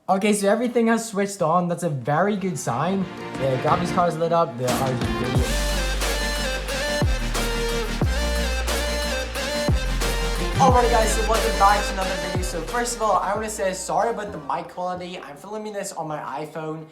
Okay, so everything has switched on. That's a very good sign. The graphics card is lit up, the RGB. Alrighty guys, so welcome back to another video. So first of all, I want to say sorry about the mic quality. I'm filming this on my iPhone.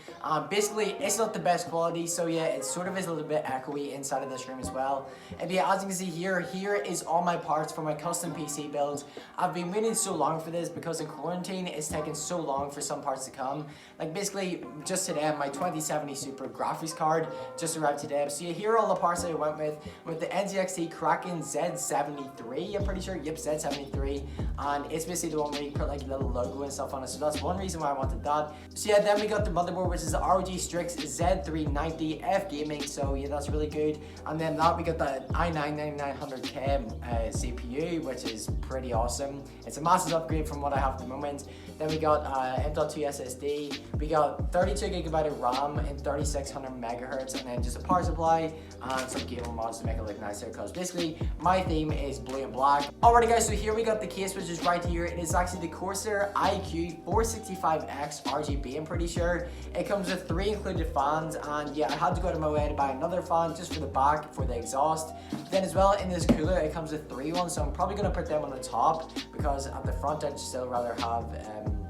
Basically, it's not the best quality, so yeah, it sort of is a little bit echoey inside of this room as well. And yeah, as you can see here is all my parts for my custom PC build. I've been waiting so long for this because in quarantine, it's taken so long for some parts to come. Like basically, just today, my 2070 Super graphics card just arrived today. So yeah, here are all the parts that I went with the NZXT Kraken Z73, I'm pretty sure. Yep, Z73, and it's basically the one where you put like a little logo and stuff on it, so that's one reason why I wanted that. So yeah, then we got the motherboard, which is the ROG Strix Z390 F Gaming, so yeah, that's really good. And then that we got the i9-9900K CPU, which is pretty awesome. It's a massive upgrade from what I have at the moment. Then we got M.2 SSD, we got 32GB of RAM and 3600 megahertz, and then just a power supply and some gamer mods to make it look nicer, because basically my theme is blue and black. Alrighty guys, so here we got the case, which is right here. It is actually the Corsair iQ 465X RGB, I'm pretty sure. It comes with 3 included fans, and yeah, I had to go out of my way to buy another fan just for the back, for the exhaust. Then as well, in this cooler, it comes with 3 ones, so I'm probably going to put them on the top, because at the front I'd still rather have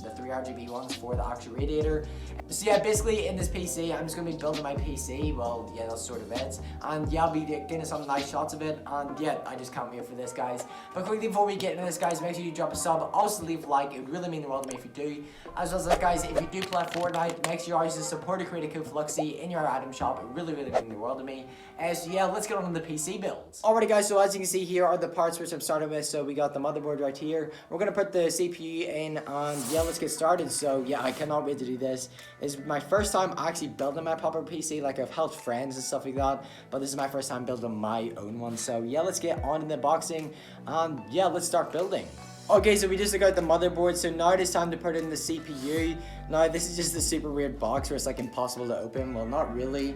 the 3 RGB ones for the actual radiator. So yeah, basically in this PC, I'm just going to be building my PC. Well, yeah, that's sort of it. And yeah, I'll be getting some nice shots of it. And yeah, I just can't wait for this, guys. But quickly before we get into this, guys, make sure you drop a sub. Also leave a like. It would really mean the world to me if you do. As well as that, guys, if you do play Fortnite, make sure you always support the creator code Fluxy in your item shop. It really means the world to me. So yeah, let's get on the PC builds. Alrighty guys, so as you can see, here are the parts which I'm starting with. So we got the motherboard right here. We're going to put the CPU in, and yeah, let's get started. So yeah, I cannot wait to do this. It's my first time actually building my proper PC. Like, I've helped friends and stuff like that, but this is my first time building my own one. So yeah, let's get on in the boxing, and yeah, let's start building. Okay, so we just took out the motherboard, so now it is time to put in the CPU. Now this is just a super weird box where it's like impossible to open. Well, not really.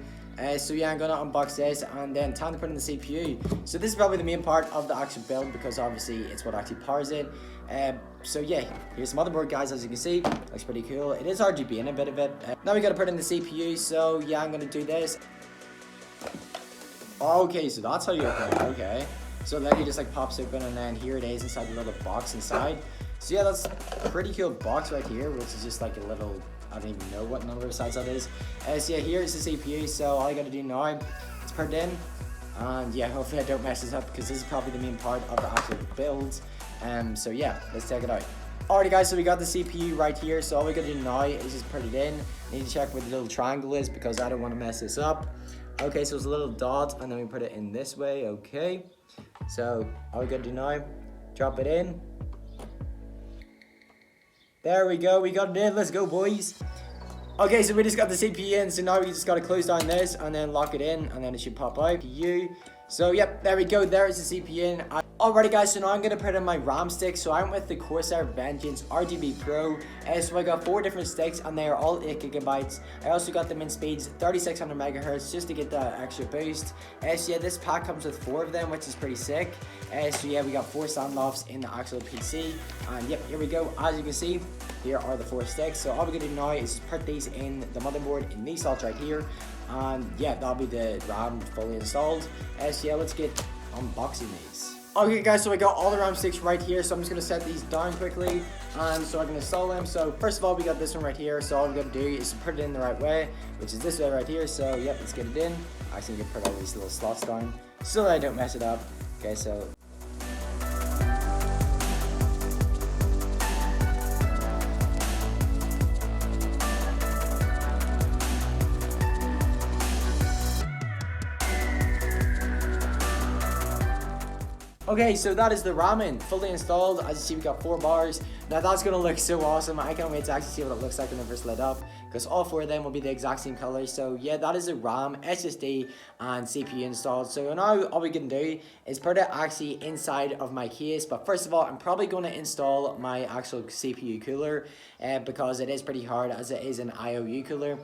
So yeah, I'm gonna unbox this, and then time to put in the CPU. So this is probably the main part of the actual build, because obviously it's what actually powers it. So yeah, here's the motherboard, guys. As you can see, looks pretty cool. It is RGB in a bit of it. Now we gotta put in the CPU, so yeah, I'm gonna do this. Okay, so that's how you open it. Okay, so then it just like pops open, and then here it is inside the little box inside. So yeah, that's a pretty cool box right here, which is just like a little, I don't even know what number of size that is. So yeah, here's the CPU, so all I gotta do now is put it in, and yeah, hopefully I don't mess this up, because this is probably the main part of the actual build. So yeah, let's check it out. Alrighty guys, so we got the CPU right here, so all we gotta do now is just put it in. Need to check where the little triangle is, because I don't want to mess this up. Okay, so it's a little dot, and then we put it in this way. Okay, so all we gotta do now, drop it in. There we go, we got it in. Let's go, boys. Okay, so we just got the CPU in, so now we just gotta close down this and then lock it in, and then it should pop out. CPU. So yep, there we go, there is the CPU in. Alrighty guys, so now I'm gonna put in my RAM stick. So I'm with the Corsair Vengeance RGB Pro. So I got 4 different sticks, and they are all 8GB. I also got them in speeds 3600 megahertz just to get that extra boost. So yeah, this pack comes with 4 of them, which is pretty sick. So yeah, we got 4 standoffs in the actual PC. And yep, here we go. As you can see, here are the 4 sticks. So all we're gonna do now is just put these in the motherboard in these slots right here. And yeah, that'll be the RAM fully installed. So yeah, let's get unboxing these. Okay guys, so I got all the RAM sticks right here, so I'm just going to set these down quickly, and so I can install them. So first of all, we got this one right here, so all we got to do is put it in the right way, which is this way right here. So yep, let's get it in. Actually, you can put all these little slots down so that I don't mess it up. Okay, so okay, so that is the ramen fully installed. As you see, we got 4 bars. Now that's gonna look so awesome. I can't wait to actually see what it looks like when it first lit up, because all 4 of them will be the exact same color. So yeah, that is the RAM, SSD, and CPU installed. So now all we can do is put it actually inside of my case. But first of all, I'm probably gonna install my actual CPU cooler, because it is pretty hard, as it is an IOU cooler.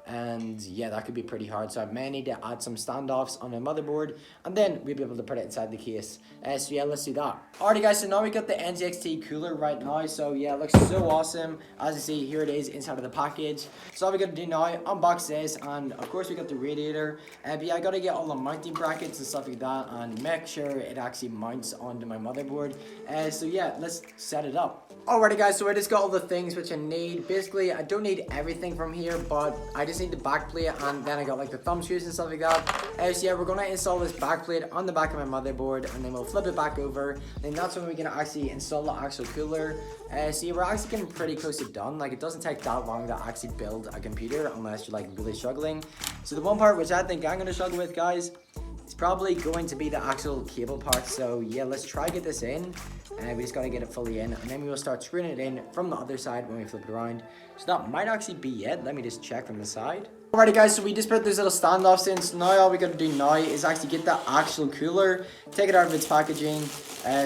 and yeah, that could be pretty hard. So I may need to add some standoffs on my motherboard, and then we'll be able to put it inside the case. So yeah, let's do that. Alrighty guys, so now we got the NZXT cooler right now. So yeah, it looks so awesome. As you see, here it is inside of the package. So all we gotta do now, unbox this, and of course we got the radiator. But yeah, I gotta get all the mounting brackets and stuff like that, and make sure it actually mounts onto my motherboard. So yeah, let's set it up. Alrighty guys, so I just got all the things which I need. Basically, I don't need everything from here, but I just need the back plate, and then I got like the thumb screws and stuff like that. So yeah, we're gonna install this back plate on the back of my motherboard, and then we'll flip it back over, and that's when we're gonna actually install the actual cooler. So yeah, we're actually getting pretty close to done. Like, it doesn't take that long to actually build a computer unless you're like really struggling. So the one part which I think I'm gonna struggle with, guys, it's probably going to be the actual cable part. So yeah, let's try get this in. We just gotta get it fully in, and then we will start screwing it in from the other side when we flip it around. So that might actually be it. Let me just check from the side. Alrighty guys, so we just put those little standoffs in. So now all we gotta do now is actually get the actual cooler, take it out of its packaging,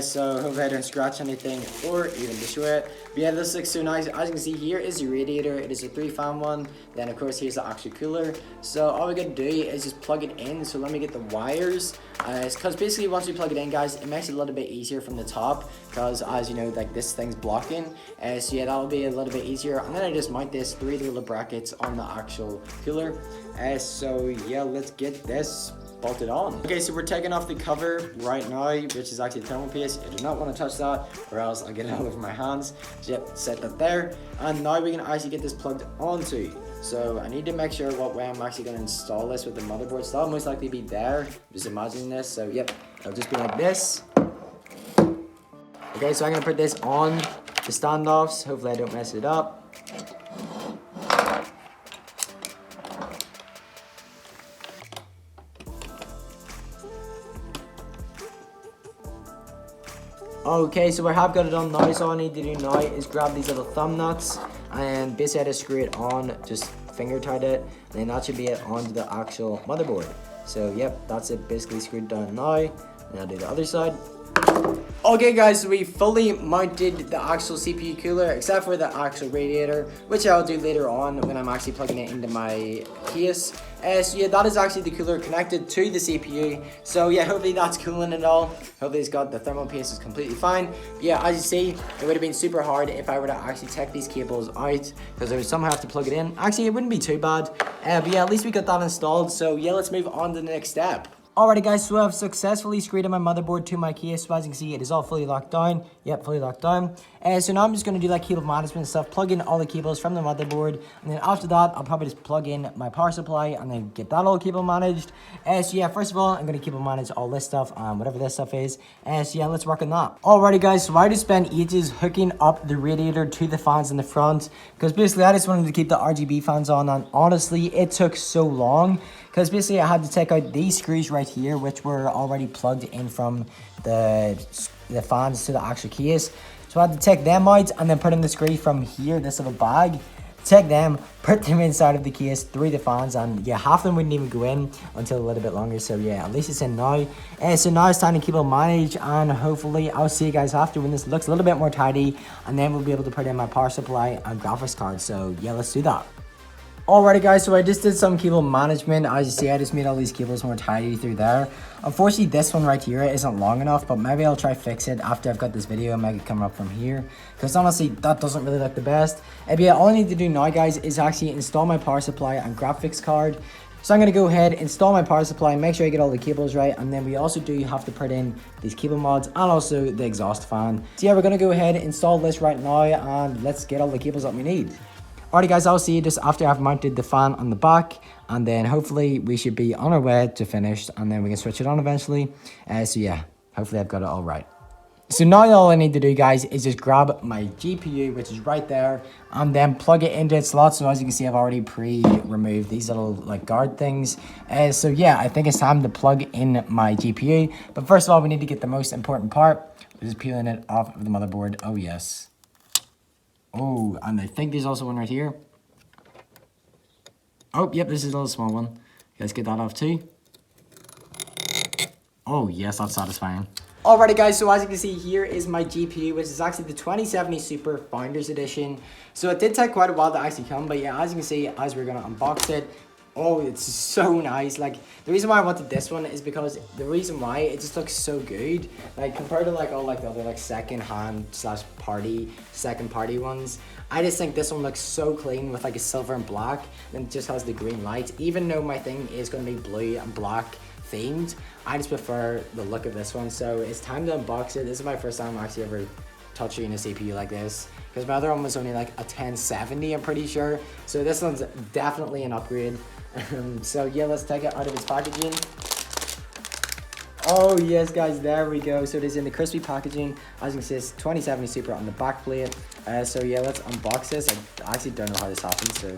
so hopefully I don't scratch anything or even destroy it. But yeah, this looks so nice. As you can see, here is the radiator. It is a 3-fan one. Then of course here's the actual cooler. So all we gotta do is just plug it in. So let me get the wires, because basically once we plug it in, guys, it makes it a little bit easier from the top, because as you know, like this thing's blocking. So yeah, that'll be a little bit easier. And then I just mount this 3 little brackets on the actual cooler. So yeah, let's get this bolted on. Okay, so we're taking off the cover right now, which is actually thermal paste. I do not want to touch that, or else I'll get it all over my hands. So yep, set that there, and now we can actually get this plugged onto. So I need to make sure what way I'm actually going to install this with the motherboard. So that'll most likely be there. Just imagining this. So yep, it'll just be like this. Okay, so I'm going to put this on the standoffs. Hopefully I don't mess it up. Okay, so I have got it on now. So all I need to do now is grab these little thumb nuts, and basically I just screw it on, just finger tight it, and then that should be it onto the actual motherboard. So yep, that's it basically screwed down now. And I'll do the other side. Okay guys, so we fully mounted the actual CPU cooler, except for the actual radiator, which I'll do later on when I'm actually plugging it into my case. So yeah, that is actually the cooler connected to the CPU. So yeah, hopefully that's cooling it all. Hopefully it's got the thermal paste is completely fine. But yeah, as you see, it would have been super hard if I were to actually take these cables out, because I would somehow have to plug it in. Actually, it wouldn't be too bad. But yeah, at least we got that installed. So yeah, let's move on to the next step. Alrighty guys, so I've successfully screwed in my motherboard to my case. So as you can see, it is all fully locked down. Yep, fully locked down. So now I'm just going to do like cable management stuff, plug in all the cables from the motherboard, and then after that, I'll probably just plug in my power supply and then get that all cable managed. So yeah, first of all, I'm going to cable manage all this stuff, whatever this stuff is. So yeah, let's work on that. Alrighty guys, so I just spent ages hooking up the radiator to the fans in the front, because basically I just wanted to keep the RGB fans on, and honestly, it took so long. Because basically I had to take out these screws right here, which were already plugged in from the fans to the actual case. So I had to take them out and then put in the screw from here, this little bag. Take them, put them inside of the case through the fans, and yeah, half of them wouldn't even go in until a little bit longer. So yeah, at least it's in now. So now it's time to keep it managed, and hopefully I'll see you guys after when this looks a little bit more tidy, and then we'll be able to put in my power supply and graphics card. So yeah, let's do that. Alrighty guys, so I just did some cable management. As you see, I just made all these cables more tidy through there. Unfortunately, this one right here isn't long enough, but maybe I'll try fix it after I've got this video and make it come up from here, because honestly, that doesn't really look the best. But yeah, all I need to do now, guys, is actually install my power supply and graphics card. So I'm going to go ahead, install my power supply, make sure I get all the cables right, and then we also do have to put in these cable mods and also the exhaust fan. So yeah, we're going to go ahead and install this right now, and let's get all the cables that we need. Alrighty guys, I'll see you just after I've mounted the fan on the back, and then hopefully we should be on our way to finished, and then we can switch it on eventually. So yeah, hopefully I've got it all right. So now all I need to do, guys, is just grab my GPU, which is right there, and then plug it into its slot. So as you can see, I've already pre-removed these little like guard things. So yeah, I think it's time to plug in my GPU. But first of all, we need to get the most important part, which is peeling it off of the motherboard. Oh yes. Oh, and I think there's also one right here. Oh, yep, this is a little small one. Let's get that off too. Oh, yes, that's satisfying. Alrighty guys, so as you can see here is my GPU, which is actually the 2070 Super Founders Edition. So it did take quite a while to actually come, but yeah, as you can see, as we're gonna unbox it, oh, it's so nice. Like, the reason why I wanted this one is because the reason why it just looks so good. Like, compared to like all like the other like second party ones, I just think this one looks so clean with like a silver and black, and it just has the green lights. Even though my thing is gonna be blue and black themed, I just prefer the look of this one. So it's time to unbox it. This is my first time actually ever touching a CPU like this, because my other one was only like a 1070, I'm pretty sure. So this one's definitely an upgrade. So yeah, let's take it out of its packaging. Oh yes guys, there we go. So it is in the crispy packaging. As you can see, it's 2070 Super on the back plate. So yeah, let's unbox this. I actually don't know how this happens. So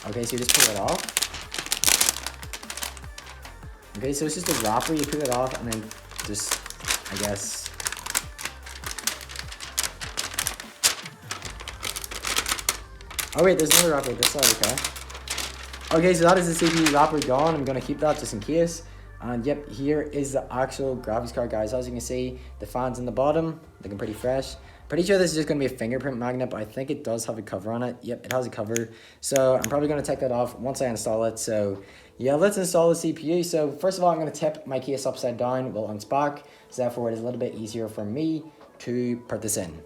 okay, so you just pull it off. Okay, so it's just a wrapper, you peel it off and then just, I guess. Oh wait, there's another wrapper this side, okay. Okay, so that is the CPU wrapper gone. I'm gonna keep that just in case. And yep, here is the actual graphics card, guys. As you can see, the fans in the bottom, looking pretty fresh. Pretty sure this is just gonna be a fingerprint magnet, but I think it does have a cover on it. Yep, it has a cover. So I'm probably gonna take that off once I install it. So yeah, let's install the CPU. So first of all, I'm gonna tip my case upside down while it's back. So therefore it is a little bit easier for me to put this in.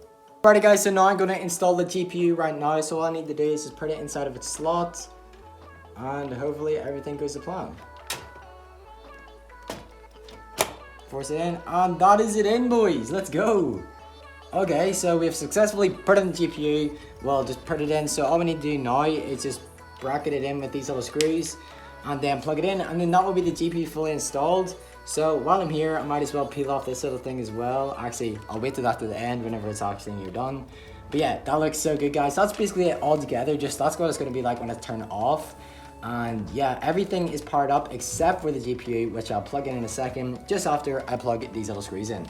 Alrighty guys, so now I'm gonna install the GPU right now. So all I need to do is just put it inside of its slot, and hopefully everything goes to plan. Force it in, and that is it in, boys. Let's go. Okay, so we have successfully put in the GPU. Well, just put it in. So all we need to do now is just bracket it in with these little screws, and then plug it in, and then that will be the GPU fully installed. So while I'm here, I might as well peel off this little thing as well. Actually, I'll wait till after the end whenever it's actually near done. But yeah, that looks so good, guys. That's basically it all together. Just that's what it's going to be like when it's turned off. And yeah, everything is powered up except for the GPU, which I'll plug in a second, just after I plug these little screws in.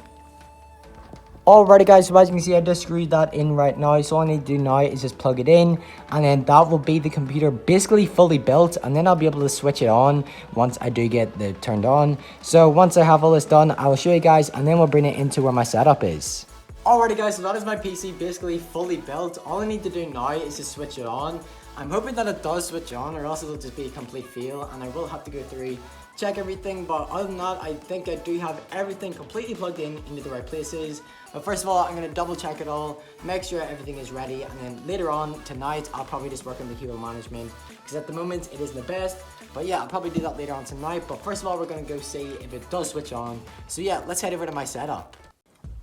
Alrighty guys, so as you can see, I just screwed that in right now. So all I need to do now is just plug it in, and then that will be the computer basically fully built, and then I'll be able to switch it on once I do get it turned on. So once I have all this done, I will show you guys, and then we'll bring it into where my setup is. Alrighty guys, so that is my PC basically fully built. All I need to do now is just switch it on. I'm hoping that it does switch on, or else it'll just be a complete fail, and I will have to go through, check everything. But other than that, I think I do have everything completely plugged in into the right places. But first of all, I'm going to double check it all, make sure everything is ready, and then later on tonight, I'll probably just work on the keyboard management, because at the moment it isn't the best. But yeah, I'll probably do that later on tonight. But first of all, we're going to go see if it does switch on. So yeah, let's head over to my setup.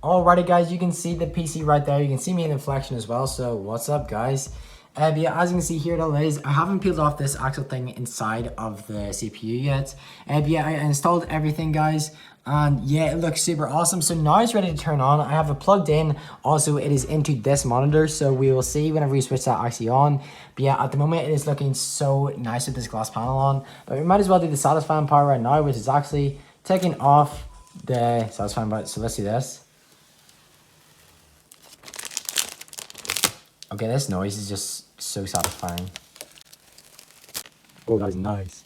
Alrighty guys, you can see the PC right there. You can see me in the reflection as well. So what's up guys? Yeah, as you can see here, it is. I haven't peeled off this actual thing inside of the CPU yet. Yeah, I installed everything, guys, and yeah, it looks super awesome. So now it's ready to turn on. I have it plugged in. Also, it is into this monitor, so we will see whenever we switch that actually on. But yeah, at the moment, it is looking so nice with this glass panel on. But we might as well do the satisfying part right now, which is actually taking off the satisfying part. So let's do this. Okay, this noise is just so satisfying. Oh, that is nice.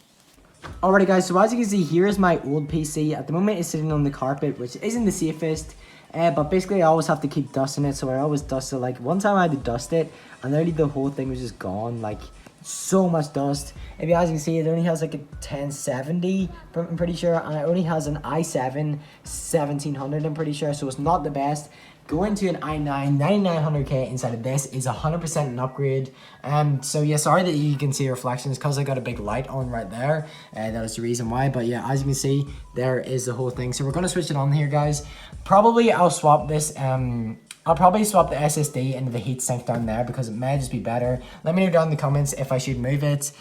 Alrighty guys, so as you can see, here is my old PC. At the moment, it's sitting on the carpet, which isn't the safest. But basically, I always have to keep dusting it, so I always dust it. Like, one time I had to dust it, and literally the whole thing was just gone. Like, so much dust. As you can see, it only has like a 1070, I'm pretty sure, and it only has an i7 1700, I'm pretty sure, so it's not the best. Going to an i9 9900K inside of this is 100% an upgrade. So yeah, sorry that you can see reflections because I got a big light on right there. That is the reason why. But yeah, as you can see, there is the whole thing. So we're gonna switch it on here, guys. Probably I'll swap this. I'll probably swap the SSD into the heatsink down there because it may just be better. Let me know down in the comments if I should move it.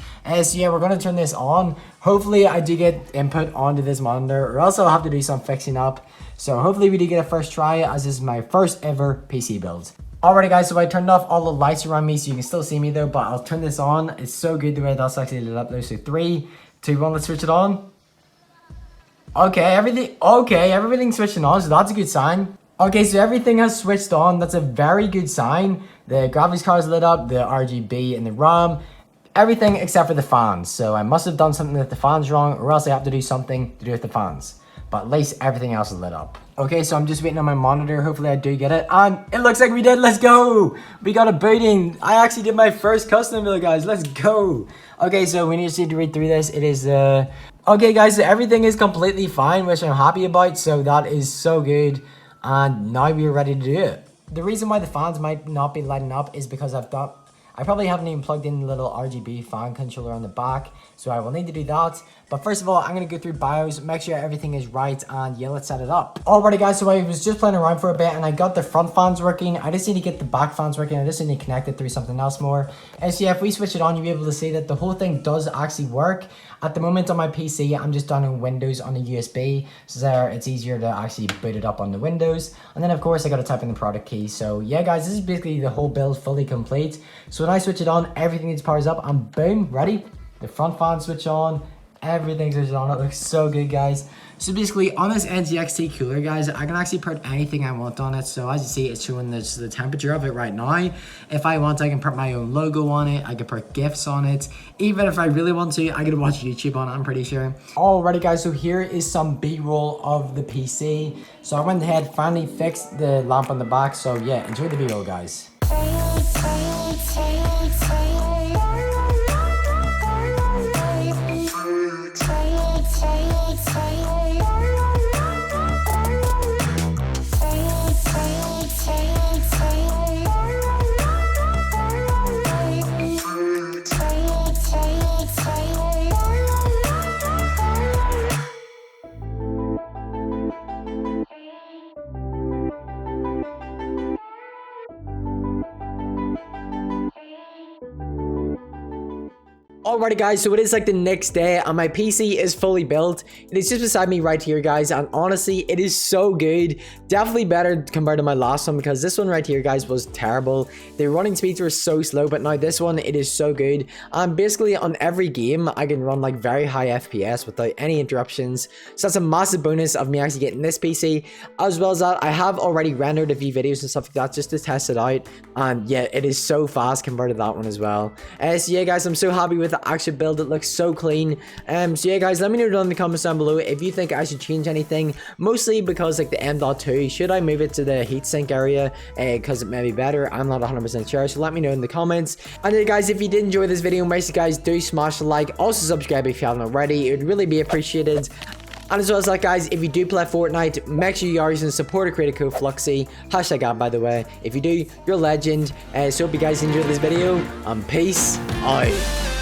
So yeah, we're gonna turn this on. Hopefully I do get input onto this monitor, or else I'll have to do some fixing up. So hopefully we do get a first try, as this is my first ever PC build. Alrighty guys, so I turned off all the lights around me so you can still see me though, but I'll turn this on. It's so good the way that's actually lit up though. So 3, 2, 1, let's switch it on. Okay, everything's switching on, so that's a good sign. Okay, so everything has switched on. That's a very good sign. The graphics card is lit up, the RGB and the RAM, everything except for the fans. So I must have done something with the fans wrong, or else I have to do something to do with the fans. but at least everything else is lit up. Okay, so I'm just waiting on my monitor. Hopefully I do get it. And it looks like we did. Let's go. We got a booting. I actually did my first custom build, guys. Let's go. Okay, so we need to read through this. It is okay, guys, so everything is completely fine, which I'm happy about. So that is so good. And now we're ready to do it. The reason why the fans might not be lighting up is because I probably haven't even plugged in the little RGB fan controller on the back, so I will need to do that. But first of all, I'm going to go through BIOS, make sure everything is right, and yeah, let's set it up. Alrighty guys, so I was just playing around for a bit, and I got the front fans working. I just need to get the back fans working. I just need to connect it through something else more. And so yeah, if we switch it on, you'll be able to see that the whole thing does actually work. At the moment on my PC, I'm just downloading Windows on a USB, so there it's easier to actually boot it up on the Windows. And then of course I got to type in the product key. So yeah guys, this is basically the whole build fully complete. So when I switch it on, everything just powers up and boom, ready. The front fan switch on, everything switches on. It looks so good, guys. So basically on this NZXT cooler, guys, I can actually put anything I want on it. So as you see, it's showing the temperature of it right now. If I want, I can put my own logo on it. I can put GIFs on it. Even if I really want to, I can watch YouTube on it, I'm pretty sure. Alrighty guys, so here is some B-roll of the PC. So I went ahead, finally fixed the lamp on the back. So yeah, enjoy the B-roll, guys. Alrighty guys, so it is like the next day and my PC is fully built. It is just beside me right here, guys, and honestly it is so good. Definitely better compared to my last one, because this one right here, guys, was terrible. The running speeds were so slow, but now this one, it is so good. And basically on every game I can run like very high FPS without any interruptions. So that's a massive bonus of me actually getting this PC. As well as that, I have already rendered a few videos and stuff like that just to test it out, and yeah, it is so fast compared to that one as well. So yeah guys, I'm so happy with the actual build. It looks so clean. So yeah guys, let me know down in the comments down below if you think I should change anything, mostly because like the M.2, should I move it to the heatsink area because it may be better? I'm not 100% sure, so let me know in the comments. And yeah guys, if you did enjoy this video, make sure guys do smash the like, also subscribe if you haven't already. It would really be appreciated. And as well as that guys, if you do play Fortnite, make sure you are using supporter creator code Fluxy, #ad by the way. If you do, you're a legend. So hope you guys enjoyed this video, and peace out.